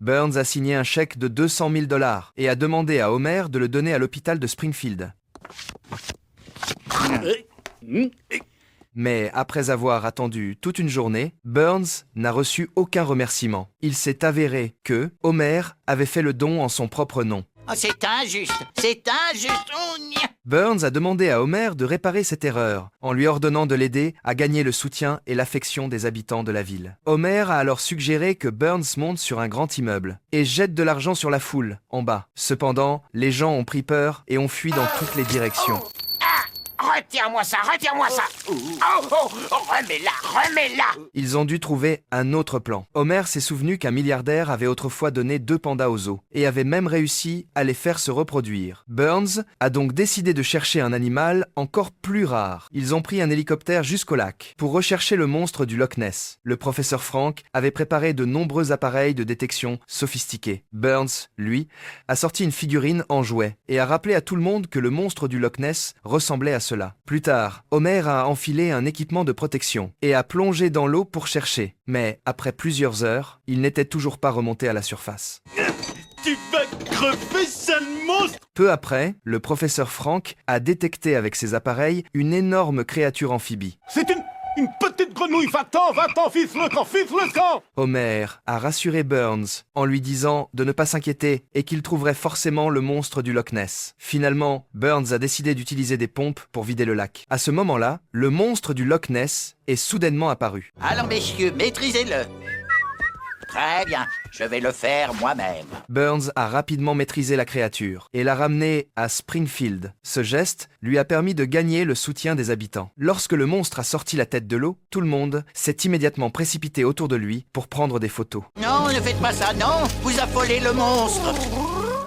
Burns a signé un chèque de 200 000 $ et a demandé à Homer de le donner à l'hôpital de Springfield. Mais après avoir attendu toute une journée, Burns n'a reçu aucun remerciement. Il s'est avéré que Homer avait fait le don en son propre nom. Oh, c'est injuste, c'est injuste. Oh, nia. Burns a demandé à Homer de réparer cette erreur, en lui ordonnant de l'aider à gagner le soutien et l'affection des habitants de la ville. Homer a alors suggéré que Burns monte sur un grand immeuble et jette de l'argent sur la foule, en bas. Cependant, les gens ont pris peur et ont fui dans toutes les directions. Retire-moi ça, retire-moi ça. Remets-la. Ils ont dû trouver un autre plan. Homer s'est souvenu qu'un milliardaire avait autrefois donné 2 pandas aux zoos et avait même réussi à les faire se reproduire. Burns a donc décidé de chercher un animal encore plus rare. Ils ont pris un hélicoptère jusqu'au lac pour rechercher le monstre du Loch Ness. Le professeur Frank avait préparé de nombreux appareils de détection sophistiqués. Burns, lui, a sorti une figurine en jouet et a rappelé à tout le monde que le monstre du Loch Ness ressemblait à cela. Plus tard, Homer a enfilé un équipement de protection et a plongé dans l'eau pour chercher. Mais après plusieurs heures, il n'était toujours pas remonté à la surface. Tu vas crever, sale monstre! Peu après, le professeur Frank a détecté avec ses appareils une énorme créature amphibie. C'est une petite grenouille, va-t'en, fils le camp! Homer a rassuré Burns en lui disant de ne pas s'inquiéter et qu'il trouverait forcément le monstre du Loch Ness. Finalement, Burns a décidé d'utiliser des pompes pour vider le lac. À ce moment-là, le monstre du Loch Ness est soudainement apparu. Alors, messieurs, maîtrisez-le. Très bien, je vais le faire moi-même. Burns a rapidement maîtrisé la créature et l'a ramenée à Springfield. Ce geste lui a permis de gagner le soutien des habitants. Lorsque le monstre a sorti la tête de l'eau, tout le monde s'est immédiatement précipité autour de lui pour prendre des photos. Non, ne faites pas ça, non. Vous affolez le monstre.